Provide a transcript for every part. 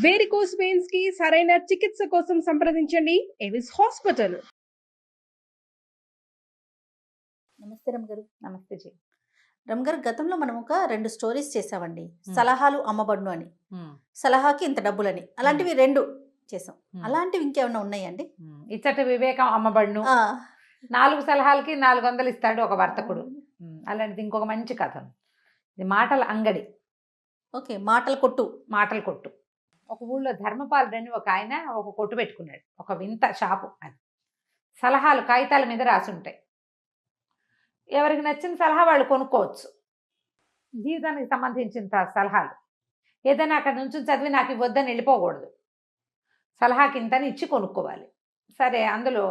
Varicose veins కి సరైన చికిత్స కోసం సంప్రదించండి ఎవిస్ హాస్పిటల్. నమస్తే రమగారు. నమస్తే జీ. రమగారు, గతంలో మనం ఒక 2 స్టోరీస్ చేసామండి. సలహాలు అమ్మబడును అని, సలహాకి ఇంత డబ్బులని, అలాంటివి 2 చేసాం. అలాంటివి ఇంకేమైనా ఉన్నాయండి? ఇచ్చట వివేకం అమ్మబడును, 4 సలహాలకి 400 ఇస్తాడు ఒక వర్తకుడు. అలాంటిది ఇంకొక మంచి కథ. ఇది మాటల అంగడి. ఓకే, మాటల కొట్టు. మాటల కొట్టు. ఒక ఊళ్ళో ధర్మపాలుడని ఒక ఆయన ఒక కొట్టు పెట్టుకున్నాడు. ఒక వింత షాపు. అది సలహాలు కాగితాల మీద రాసి ఉంటాయి. ఎవరికి నచ్చిన సలహా వాళ్ళు కొనుక్కోవచ్చు. జీవితానికి సంబంధించిన సలహాలు. ఏదైనా అక్కడ నుంచి చదివి నాకు ఇవ్వద్దని వెళ్ళిపోకూడదు. సలహాకి ఇంతని ఇచ్చి కొనుక్కోవాలి. సరే, అందులో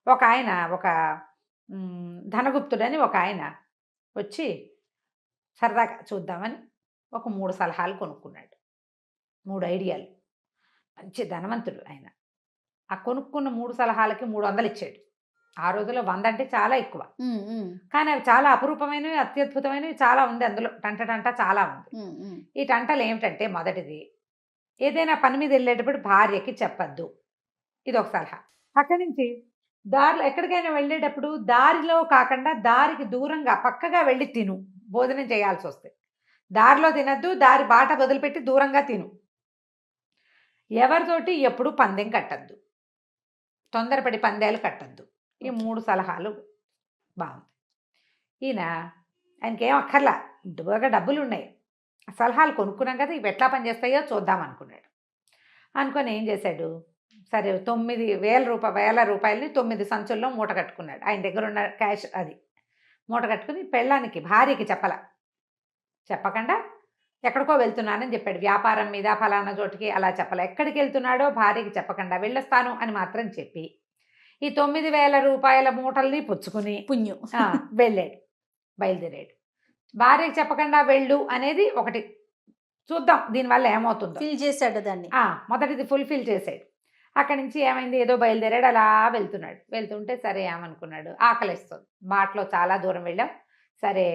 ఒక ఆయన, ఒక ధనగుప్తుడని ఒక ఆయన వచ్చి సరదాగా చూద్దామని ఒక 3 సలహాలు కొనుక్కున్నాడు. 3 ఐడియాలు. మంచి ధనవంతుడు ఆయన. ఆ కొనుక్కున్న 3 సలహాలకి 300 ఇచ్చాడు. ఆ రోజుల్లో 100 అంటే చాలా ఎక్కువ. కానీ అవి చాలా అపురూపమైనవి, అత్యద్భుతమైనవి చాలా ఉంది అందులో. టంట చాలా ఉంది. ఈ టంటలు ఏమిటంటే, మొదటిది, ఏదైనా పని మీద వెళ్ళేటప్పుడు భార్యకి చెప్పద్దు. ఇది ఒక సలహా. అక్కడి నుంచి దారిలో ఎక్కడికైనా వెళ్ళేటప్పుడు దారిలో కాకుండా దారికి దూరంగా పక్కగా వెళ్ళి తిను. భోజనం చేయాల్సి వస్తే దారిలో తినద్దు, దారి బాట వదిలిపెట్టి దూరంగా తిను. ఎవరితోటి ఎప్పుడు పందెం కట్టద్దు, తొందరపడి పందేలు కట్టద్దు. ఈ 3 సలహాలు బాగుంది. ఆయనకేం అక్కర్లా, బాగా డబ్బులు ఉన్నాయి. సలహాలు కొనుక్కున్నాం కదా, ఇవి ఎట్లా పనిచేస్తాయో చూద్దాం అనుకున్నాడు. అనుకొని ఏం చేశాడు, సరే 9,000 రూపాయలని 9 సంచుల్లో మూట కట్టుకున్నాడు. ఆయన దగ్గర ఉన్న క్యాష్ అది మూట కట్టుకుని పెళ్ళానికి, భార్యకి చెప్పకుండా ఎక్కడికో వెళ్తున్నానని చెప్పాడు. వ్యాపారం మీద ఫలానా చోటికి అలా చెప్పలే. ఎక్కడికి వెళ్తున్నాడో భార్యకి చెప్పకుండా వెళ్ళొస్తాను అని మాత్రం చెప్పి ఈ 9,000 రూపాయల మూటల్ని పుచ్చుకుని వెళ్ళాడు, బయలుదేరాడు. భార్యకి చెప్పకుండా వెళ్ళు అనేది ఒకటి. చూద్దాం దీనివల్ల ఏమవుతుందో. ఫిల్ చేశాడు దాన్ని. మొదటిది ఫుల్ఫిల్ చేశాడు. అక్కడి నుంచి ఏమైంది, ఏదో బయలుదేరాడు, అలా వెళ్తుంటే సరే ఏమనుకున్నాడు, ఆకలిస్తుంది. బాటలో చాలా దూరం వెళ్ళాం. సరే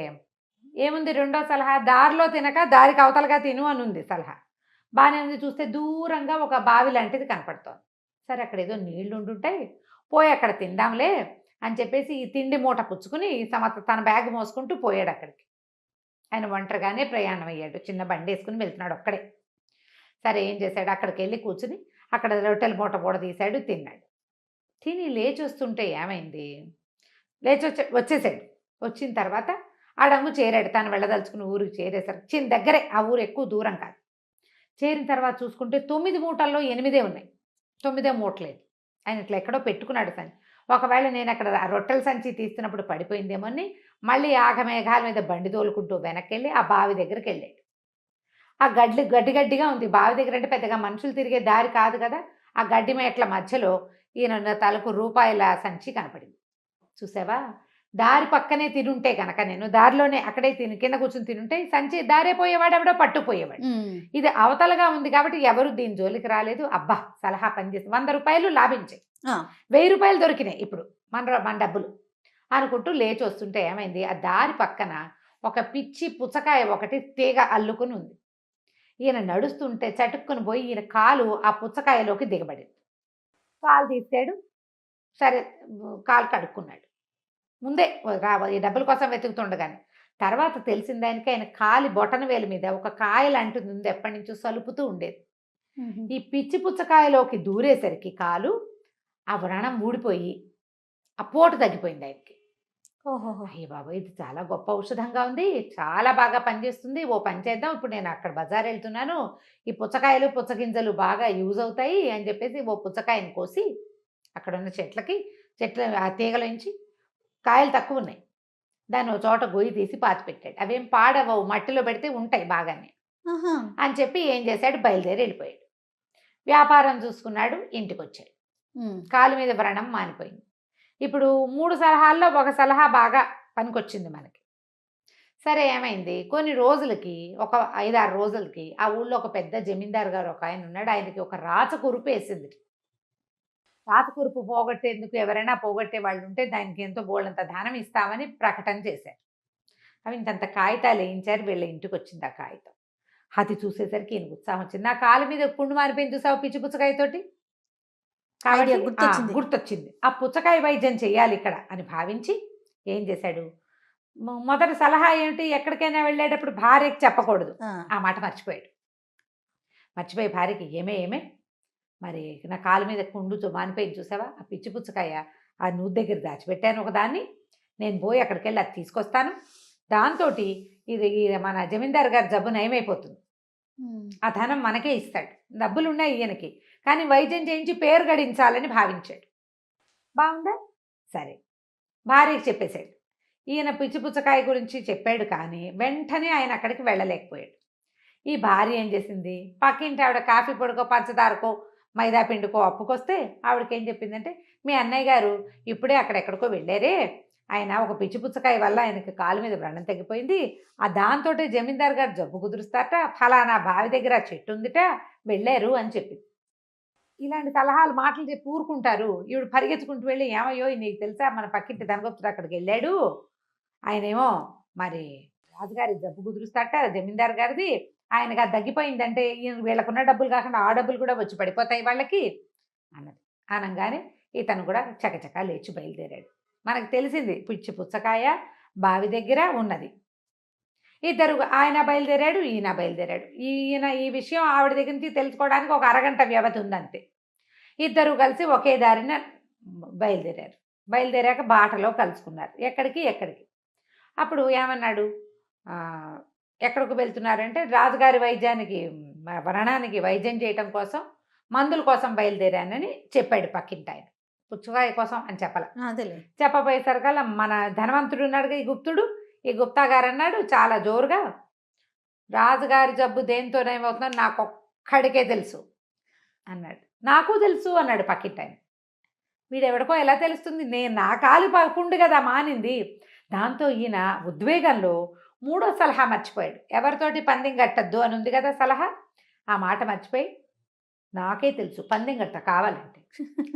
ఏముంది, 2వ సలహా, దారిలో తినక దారికి అవతలగా తిను అని ఉంది సలహా. బాగానే ఉంది. చూస్తే దూరంగా ఒక బావి లాంటిది కనపడుతోంది. సరే అక్కడ ఏదో నీళ్లు ఉంటుంటాయి, పోయి అక్కడ తిందాంలే అని చెప్పేసి ఈ తిండి మూట పుచ్చుకుని తన బ్యాగ్ మోసుకుంటూ పోయాడు అక్కడికి. ఆయన ఒంటరిగానే ప్రయాణం అయ్యాడు. చిన్న బండి వేసుకుని వెళ్తున్నాడు ఒక్కడే. సరే ఏం చేశాడు, అక్కడికి వెళ్ళి కూర్చుని అక్కడ రొట్టెల మూట కూడా తీశాడు, తిన్నాడు. తిని లేచి వస్తుంటే ఏమైంది, వచ్చేసాడు. వచ్చిన తర్వాత ఆడంగు చేరాడు. తాను వెళ్ళదలుచుకుని ఊరికి చేరేసరికి దగ్గరే, ఆ ఊరు ఎక్కువ దూరం కాదు. చేరిన తర్వాత చూసుకుంటే 9 మూటల్లో 8 ఉన్నాయి, 9 మూటలేదు. ఆయన ఇట్లా ఎక్కడో పెట్టుకున్నాడు సంచి. ఒకవేళ నేను అక్కడ రొట్టెల సంచి తీస్తున్నప్పుడు పడిపోయిందేమో అని మళ్ళీ ఆగమేఘాల మీద బండి తోలుకుంటూ వెనక్కి వెళ్ళి ఆ బావి దగ్గరికి వెళ్ళాడు. ఆ గడ్డిగా ఉంది బావి దగ్గర. అంటే పెద్దగా మనుషులు తిరిగే దారి కాదు కదా. ఆ గడ్డి మేట్ల మధ్యలో ఈయన తలకు రూపాయల సంచి కనపడింది. చూసావా, దారి పక్కనే తినుంటే కనుక, నేను దారిలోనే అక్కడే కింద కూర్చొని తినుంటే సంచి దారే పోయేవాడు, ఎవడో పట్టుపోయేవాడు. ఇది అవతలగా ఉంది కాబట్టి ఎవరు దీని జోలికి రాలేదు. అబ్బా, సలహా పనిచేసి 100 రూపాయలు లాభించాయి, 1000 రూపాయలు దొరికినాయి ఇప్పుడు మన డబ్బులు అనుకుంటూ లేచి వస్తుంటే ఏమైంది, ఆ దారి పక్కన ఒక పిచ్చి పుచ్చకాయ ఒకటి తీగ అల్లుకుని ఉంది. ఈయన నడుస్తుంటే చటుక్కుని పోయి ఈయన కాలు ఆ పుచ్చకాయలోకి దిగబడింది. కాలు తీసాడు. సరే కాలు కడుక్కున్నాడు. ముందే ఈ డబ్బుల కోసం వెతుకుతుండగానే తర్వాత తెలిసింది ఆయనకి, ఆయన కాలి బొటన వేలు మీద ఒక కాయ లాంటిది ఉంది, ఎప్పటి నుంచో సలుపుతూ ఉండేది. ఈ పిచ్చి పుచ్చకాయలోకి దూరేసరికి కాలు ఆ వ్రణం ఊడిపోయి ఆ పోటు తగ్గిపోయింది ఆయనకి. అయ్య బాబు, ఇది చాలా గొప్ప ఔషధంగా ఉంది, చాలా బాగా పనిచేస్తుంది, ఓ పని చేద్దాం, ఇప్పుడు నేను అక్కడ బజార్ వెళ్తున్నాను, ఈ పుచ్చకాయలు పుచ్చగింజలు బాగా యూజ్ అవుతాయి అని చెప్పేసి ఓ పుచ్చకాయని కోసి అక్కడ ఉన్న చెట్ల ఆ తీగలోంచి కాయలు తక్కువ ఉన్నాయి, దాన్ని ఒక చోట గొయ్యి తీసి పాతి పెట్టాడు. అవేం పాడవవు, మట్టిలో పెడితే ఉంటాయి బాగానే అని చెప్పి ఏం చేశాడు, బయలుదేరి వెళ్ళిపోయాడు. వ్యాపారం చూసుకున్నాడు, ఇంటికి వచ్చాడు. కాలు మీద వ్రణం మానిపోయింది. ఇప్పుడు 3 సలహాల్లో ఒక సలహా బాగా పనికొచ్చింది మనకి. సరే ఏమైంది, కొన్ని రోజులకి, ఒక 5-6 రోజులకి ఆ ఊళ్ళో ఒక పెద్ద జమీందారు గారు ఒక ఆయన ఉన్నాడు. ఆయనకి ఒక రాచకురుపు వేసింది. రాతకురుపు పోగొట్టేందుకు ఎవరైనా పోగొట్టే వాళ్ళు ఉంటే దానికి ఎంతో బోళ్ళంత దానం ఇస్తామని ప్రకటన చేశారు. అవి ఇంతంత కాగితాలు వేయించారు. వీళ్ళ ఇంటికి వచ్చింది ఆ కాగితం. అది చూసేసరికి ఈయనకు ఉత్సాహం వచ్చింది. నా కాలు మీద పుండు మారిపోయింది చూసావు పిచ్చి పుచ్చకాయతోటి, కాబట్టి ఐడియా గుర్తొచ్చింది. గుర్తొచ్చింది. ఆ పుచ్చకాయ వైద్యం చెయ్యాలి ఇక్కడ అని భావించి ఏం చేశాడు, మొదటి సలహా ఏమిటి, ఎక్కడికైనా వెళ్ళేటప్పుడు భార్యకి చెప్పకూడదు. ఆ, ఆ మాట మర్చిపోయాడు. మర్చిపోయి భార్యకి ఏమే మరి నా కాలు మీద పుండు మానిపోయింది చూసావా, ఆ పిచ్చి పుచ్చకాయ ఆ నూతి దగ్గర దాచిపెట్టాను ఒకదాన్ని, నేను పోయి అక్కడికి వెళ్ళి అది తీసుకొస్తాను, దాంతో ఇది మన జమీందారు గారి జబ్బు నయమైపోతుంది, ఆ ధనం మనకే ఇస్తాడు, డబ్బులు ఉన్నాయి ఈయనకి, కానీ వైద్యం చేయించి పేరు గడించాలని భావించాడు. బాగుందా? సరే, భార్యకి చెప్పేశాడు. ఈయన పిచ్చి పుచ్చకాయ గురించి చెప్పాడు, కానీ వెంటనే ఆయన అక్కడికి వెళ్ళలేకపోయాడు. ఈ భార్య ఏం చేసింది, పక్కింటి ఆవిడ కాఫీ పొడికో పంచదారకో మైదా పిండికో అప్పుకొస్తే ఆవిడకి ఏం చెప్పిందంటే, మీ అన్నయ్య గారు ఇప్పుడే అక్కడెక్కడికో వెళ్ళారే, ఆయన ఒక పిచ్చి పుచ్చకాయ వల్ల ఆయనకి కాలు మీద వ్రణం తగ్గిపోయింది, ఆ దాంతో జమీందారు గారు జబ్బు కుదురుస్తారట, ఫలానా బావి దగ్గర చెట్టు ఉందిట, వెళ్ళారు అని చెప్పింది. ఇలాంటి సలహాలు మాటలు చెప్పి ఊరుకుంటారు. ఈవిడ పరిగెత్తుకుంటూ వెళ్ళి, ఏమయ్యో నీకు తెలుసా మన పక్కింటి ధనగుప్తుడు అక్కడికి వెళ్ళాడు, ఆయనేమో మరి రాజుగారి జబ్బు కుదురుస్తారట జమీందారు గారిది, ఆయనగా తగ్గిపోయిందంటే వీళ్ళకున్న డబ్బులు కాకుండా ఆ డబ్బులు కూడా వచ్చి పడిపోతాయి వాళ్ళకి అన్నది. అనగానే ఇతను కూడా చకచకా లేచి బయలుదేరాడు. మనకు తెలిసింది పిచ్చి పుచ్చకాయ బావి దగ్గర ఉన్నది. ఇద్దరు, ఆయన బయలుదేరాడు, ఈయన బయలుదేరాడు. ఈయన ఈ విషయం ఆవిడ దగ్గర నుంచి తెలుసుకోవడానికి ఒక అరగంట వ్యవధి ఉందంతే. ఇద్దరు కలిసి ఒకే దారిన బయలుదేరారు. బయలుదేరాక బాటలో కలుసుకున్నారు. ఎక్కడికి అప్పుడు ఏమన్నాడు, ఎక్కడికి వెళ్తున్నారంటే రాజుగారి వైద్యానికి వ్రణానికి వైద్యం చేయటం కోసం మందుల కోసం బయలుదేరానని చెప్పాడు పక్కింటి ఆయన. పుచ్చకాయ కోసం అని చెప్పబోయేసరికల్లా మన ధనవంతుడు ఉన్నాడుగా ఈ గుప్తా గారు అన్నాడు చాలా జోరుగా, రాజుగారి జబ్బు దేంతోనేమవుతుందో నాకు ఒక్కడికే తెలుసు అన్నాడు. నాకు తెలుసు అన్నాడు పక్కింటి ఆయన. వీడెవడికో ఎలా తెలుస్తుంది, నేను నా కాలు పుండు కదా మానింది. దాంతో ఈయన ఉద్వేగంలో మూడో సలహా మర్చిపోయాడు. ఎవరితోటి పందెం కట్టద్దు అని ఉంది కదా సలహా, ఆ మాట మర్చిపోయి నాకే తెలుసు పందెం కట్ట కావాలంటే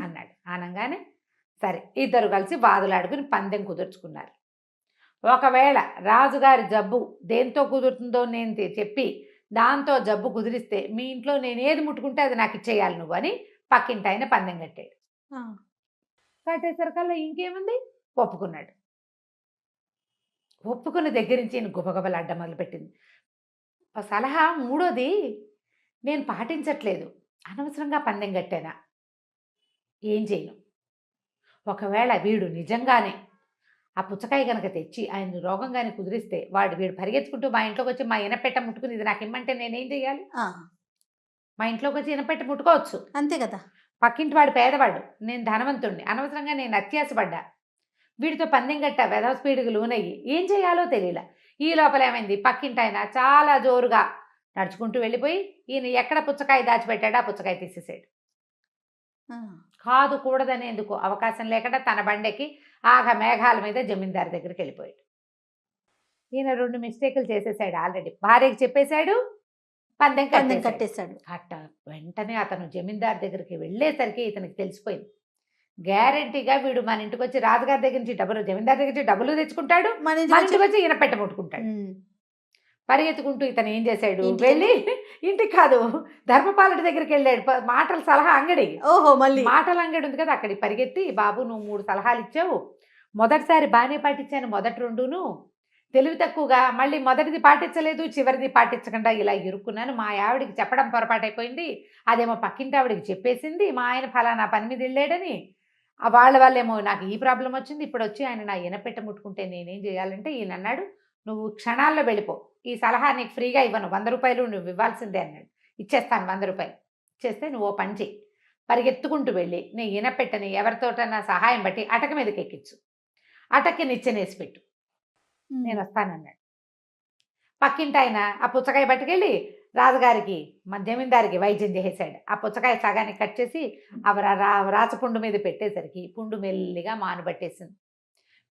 అన్నాడు. అనగానే సరే ఇద్దరు కలిసి వాదులాడుకుని పందెం కుదుర్చుకున్నారు. ఒకవేళ రాజుగారి జబ్బు దేంతో కుదురుతుందో నేను చెప్పి దాంతో జబ్బు కుదిరిస్తే మీ ఇంట్లో నేను ఏది ముట్టుకుంటే అది నాకు ఇచ్చేయాలి నువ్వు అని పక్కింటి ఆయన పందెం కట్టాడు. కట్టేసరికల్లా ఇంకేముంది, ఒప్పుకున్నాడు. ఒప్పుకున్న దగ్గర నుంచి నేను గుబగబలు అడ్డం మొదలుపెట్టింది. సలహా మూడోది నేను పాటించట్లేదు, అనవసరంగా పందెం కట్టానా, ఏం చేయను. ఒకవేళ వీడు నిజంగానే ఆ పుచ్చకాయ కనుక తెచ్చి ఆయన రోగం కానీ కుదిరిస్తే వీడు పరిగెత్తుకుంటూ మా ఇంట్లోకి వచ్చి మా ఇనపెట్ట ముట్టుకుని ఇది నాకు ఇమ్మంటే నేనేం చెయ్యాలి? మా ఇంట్లోకి వచ్చి ఇనపెట్ట ముట్టుకోవచ్చు, అంతే కదా. పక్కింటి వాడు పేదవాడు, నేను ధనవంతుణ్ణి, అనవసరంగా నేను అత్యాసపడ్డా, వీడితో పందెం కట్ట వెధవ స్పీడ్కి లోనయ్యి ఏం చేయాలో తెలియలా. ఈ లోపల ఏమైంది, పక్కింటి ఆయన చాలా జోరుగా నడుచుకుంటూ వెళ్ళిపోయి ఈయన ఎక్కడ పుచ్చకాయ దాచిపెట్టాడో ఆ పుచ్చకాయ తీసేసాడు. కాదు కూడదనేందుకు అవకాశం లేకుండా తన బండెక్కి ఆగ మేఘాల మీద జమీందారు దగ్గరికి వెళ్ళిపోయాడు. ఈయన 2 మిస్టేకులు చేసేసాడు ఆల్రెడీ. భార్యకి చెప్పేశాడు, పందెం కట్టేశాడు. అట్ట వెంటనే అతను జమీందారు దగ్గరికి వెళ్ళేసరికి ఇతనికి తెలిసిపోయింది, గ్యారంటీగా వీడు మన ఇంటికి వచ్చి రాజుగారి దగ్గర నుంచి డబ్బులు, జమీందారు దగ్గర నుంచి డబ్బులు తెచ్చుకుంటాడు, మన ఇంటికి వచ్చి ఈయన పెట్ట ముట్టుకుంటాడు. పరిగెత్తుకుంటూ ఇతను ఏం చేశాడు, వెళ్ళి ఇంటికి కాదు ధర్మపాలుడి దగ్గరికి వెళ్ళాడు. మాటల సలహా అంగడి, మళ్ళీ మాటల అంగడి ఉంది కదా, అక్కడికి పరిగెత్తి, బాబు నువ్వు 3 సలహాలు ఇచ్చావు, మొదటిసారి బాగానే పాటించాను, మొదటి 2ను తెలివి తక్కువగా, మళ్ళీ మొదటిది పాటించలేదు, చివరిది పాటించకుండా ఇలా ఇరుక్కున్నాను, మా ఆవిడికి చెప్పడం పొరపాటైపోయింది, అదేమో పక్కింటి ఆవిడికి చెప్పేసింది, మా ఆయన ఫలానా పని మీద వెళ్ళాడని, వాళ్ళేమో నాకు ఈ ప్రాబ్లం వచ్చింది, ఇప్పుడు వచ్చి ఆయన నా ఇనపెట్ట ముట్టుకుంటే నేనేం చేయాలంటే ఈయన అన్నాడు, నువ్వు క్షణాల్లో వెళ్ళిపో, ఈ సలహా నీకు ఫ్రీగా ఇవ్వను, 100 రూపాయలు నువ్వు ఇవ్వాల్సిందే అన్నాడు. ఇచ్చేస్తాను 100 రూపాయలు, ఇచ్చేస్తే నువ్వు ఓ పని చెయ్యి, పరిగెత్తుకుంటూ వెళ్ళి నీ ఇనపెట్టని ఎవరితోటన్నా సహాయం బట్టి అటక మీదకి ఎక్కించు, అటక్కి నిచ్చెనేసి పెట్టు, నేను వస్తానన్నాడు. పక్కింటి ఆయన ఆ పుచ్చకాయ పట్టుకెళ్ళి రాజుగారికి జమీందారికి వైద్యం చేసేసాడు. ఆ పుచ్చకాయ సగానికి కట్ చేసి రాచపుండు మీద పెట్టేసరికి పుండు మెల్లిగా మానుబట్టేసింది.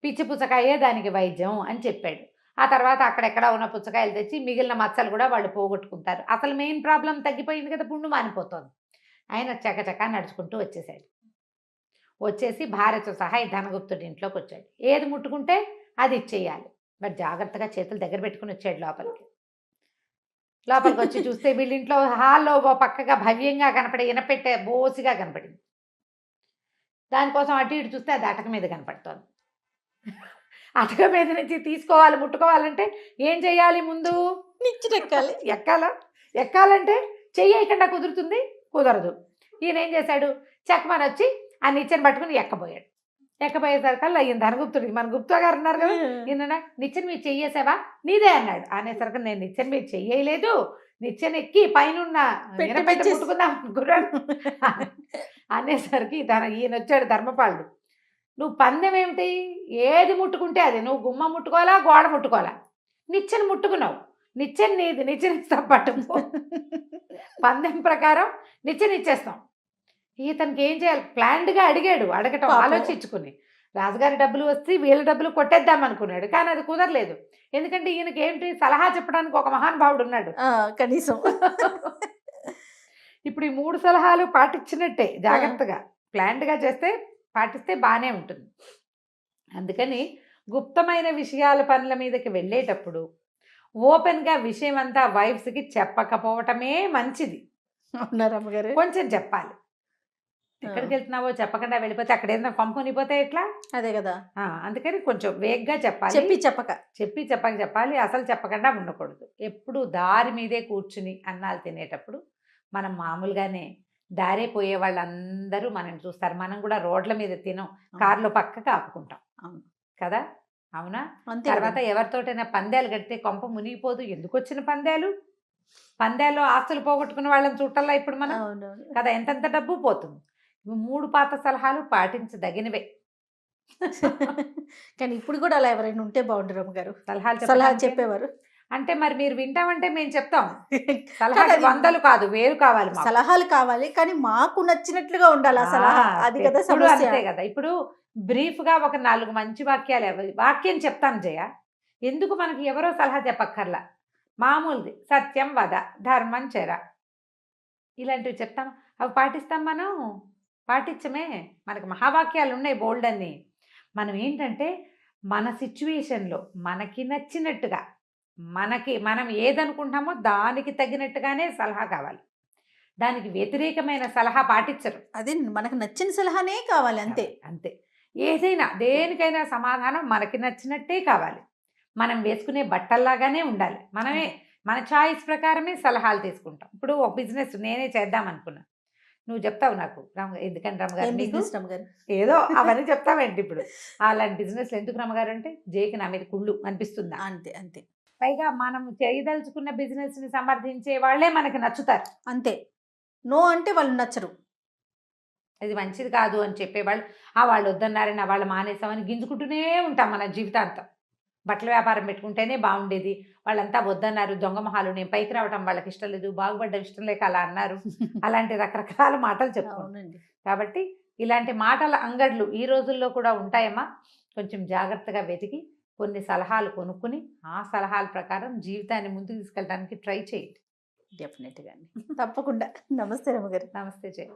పిచ్చి పుచ్చకాయే దానికి వైద్యం అని చెప్పాడు. ఆ తర్వాత అక్కడెక్కడ ఉన్న పుచ్చకాయలు తెచ్చి మిగిలిన మచ్చలు కూడా వాళ్ళు పోగొట్టుకుంటారు. అసలు మెయిన్ ప్రాబ్లం తగ్గిపోయింది కదా, పుండు మానిపోతుంది. ఆయన చకచకా నడుచుకుంటూ వచ్చేసాడు. వచ్చేసి భార్యతో సహా ఈ ధనగుప్తుడి ఇంట్లోకి వచ్చాడు. ఏది ముట్టుకుంటే అది ఇచ్చేయాలి, మరి జాగ్రత్తగా చేతులు దగ్గర పెట్టుకుని వచ్చాడు లోపలికి. లోపలికి వచ్చి చూస్తే వీళ్ళింట్లో హాల్లో ఓ పక్కగా భవ్యంగా కనపడే ఇనపెట్టే బోసిగా కనపడింది. దానికోసం అటు ఇటు చూస్తే అది అటక మీద కనపడుతోంది. అటక మీద నుంచి తీసుకోవాలి, ముట్టుకోవాలంటే ఏం చెయ్యాలి? ముందు నిచ్చెనెక్కాలి. ఎక్కాలంటే చెయ్యకుండా కుదురుతుంది, కుదరదు. ఈయన ఏం చేశాడు? చెక్కమని వచ్చి ఆ నిచ్చెన పట్టుకుని ఎక్కబోయేసరికల్లా ఈయన ధనగుప్తుడు, మన గుప్తా గారు ఉన్నారు కదా, ఈయన నిచ్చెన మీద చెయ్యేసావా? నీదే అన్నాడు. అనేసరికి నేను నిచ్చెన మీద చెయ్యలేదు, నిచ్చెన ఎక్కి పైన ముట్టుకుందాం అనుకున్నాను అనేసరికి ఈయన వచ్చాడు ధర్మపాలుడు. నువ్వు పందెం ఏమిటి? ఏది ముట్టుకుంటే అది. నువ్వు గుమ్మ ముట్టుకోవాలా, గోడ ముట్టుకోవాలా? నిచ్చెన ముట్టుకున్నావు, నిచ్చెన నీది, నిచ్చెన ఇస్తాం పట్టుకో. పందెం ప్రకారం నిచ్చెన ఇచ్చేస్తాం. ఇతనికి ఏం చేయాలి? ప్లాన్డ్గా అడగటం ఆలోచించుకుని రాజుగారి డబ్బులు వస్తే వీళ్ళ డబ్బులు కొట్టేద్దాం అనుకున్నాడు. కానీ అది కుదరలేదు. ఎందుకంటే ఈయనకి ఏంటి, సలహా చెప్పడానికి ఒక మహానుభావుడు ఉన్నాడు కనీసం. ఇప్పుడు ఈ 3 సలహాలు పాటించినట్టే. జాగ్రత్తగా ప్లాన్డ్గా పాటిస్తే బాగానే ఉంటుంది. అందుకని గుప్తమైన విషయాల పనుల మీదకి వెళ్ళేటప్పుడు ఓపెన్గా విషయం అంతా వైఫ్స్కి చెప్పకపోవటమే మంచిది. అవునారమ్మగారు? కొంచెం చెప్పాలి. ఎక్కడికి వెళ్తున్నావో చెప్పకుండా వెళ్ళిపోతే అక్కడ ఏదైనా పంపునిపోతే ఎట్లా? అదే కదా. అందుకని కొంచెం వేగ్గా చెప్పాలి, చెప్పి చెప్పాలి. అసలు చెప్పకుండా ఉండకూడదు. ఎప్పుడు దారి మీదే కూర్చుని అన్నాలు తినేటప్పుడు మనం మామూలుగానే దారే పోయే వాళ్ళందరూ మనం చూస్తారు. మనం కూడా రోడ్ల మీద తినం, కార్లో పక్కకు ఆపుకుంటాం కదా, అవునా? తర్వాత ఎవరితోటైనా పందాలు కడితే కొంప మునిగిపోదు. ఎందుకు వచ్చిన పందాల్లో ఆస్తులు పోగొట్టుకున్న వాళ్ళని చూడాలా ఇప్పుడు మనం కదా, ఎంతెంత డబ్బు పోతుంది. 3 పాత సలహాలు పాటించదగినవే. కానీ ఇప్పుడు కూడా అలా ఎవరైనా ఉంటే బాగుంటారు అమ్మగారు, సలహాలు చెప్పేవారు. అంటే మరి మీరు వింటామంటే మేము చెప్తాం. సలహాలు 100 కాదు, 1000 కావాలి. సలహాలు కావాలి, కానీ మాకు నచ్చినట్లుగా ఉండాలి ఆ సలహా. అది కదా సమస్య. అంతే కదా. ఇప్పుడు బ్రీఫ్గా ఒక 4 మంచి వాక్యం చెప్తాను జయ. ఎందుకు మనకి ఎవరో సలహా చెప్పక్కర్లా, మామూలుది. సత్యం వద, ధర్మం చెర, ఇలాంటివి చెప్తాం. అవి పాటిస్తాం. మనం పాటించమే. మనకు మహావాక్యాలు ఉన్నాయి బోల్డ్ అన్ని. మనం ఏంటంటే మన సిచ్యువేషన్లో మనకి నచ్చినట్టుగా, మనం ఏదనుకుంటామో దానికి తగినట్టుగానే సలహా కావాలి. దానికి వ్యతిరేకమైన సలహా పాటించరు. అది మనకు నచ్చిన సలహానే కావాలి. అంతే. ఏదైనా దేనికైనా సమాధానం మనకి నచ్చినట్టే కావాలి. మనం వేసుకునే బట్టల్లాగానే ఉండాలి. మన చాయిస్ ప్రకారమే సలహాలు తీసుకుంటాం. ఇప్పుడు ఒక బిజినెస్ నేనే చేద్దాం అనుకున్నా, నువ్వు చెప్తావు నాకు, ఎందుకంటే రమ్మగారు ఏదో అవన్నీ చెప్తావేంటి ఇప్పుడు? అలాంటి బిజినెస్లు ఎందుకు రమ్మగారు అంటే, జేకి నా మీద కుళ్ళు అనిపిస్తుందా? అంతే. పైగా మనం చేయదలుచుకున్న బిజినెస్ని సమర్థించే వాళ్ళే మనకి నచ్చుతారు. అంతే. నో అంటే వాళ్ళు నచ్చరు. ఇది మంచిది కాదు అని చెప్పేవాళ్ళు, వాళ్ళు వద్దన్నారని వాళ్ళు మానేసామని గింజుకుంటూనే ఉంటాం మన జీవితాంతం. బట్టల వ్యాపారం పెట్టుకుంటేనే బాగుండేది, వాళ్ళంతా వద్దన్నారు, దొంగ మొహాలు, నేను పైకి రావటం వాళ్ళకి ఇష్టం లేదు, బాగుపడ్డం ఇష్టం లేక అలా అన్నారు. అలాంటి రకరకాల మాటలు చెప్పుకోండి. కాబట్టి ఇలాంటి మాటల అంగడ్లు ఈ రోజుల్లో కూడా ఉంటాయమ్మా. కొంచెం జాగ్రత్తగా వెతికి కొన్ని సలహాలు కొనుక్కుని ఆ సలహాల ప్రకారం జీవితాన్ని ముందుకు తీసుకెళ్ళడానికి ట్రై చేయండి. డెఫినెట్గా. తప్పకుండా. నమస్తే రమ్మగారు. నమస్తే జయ.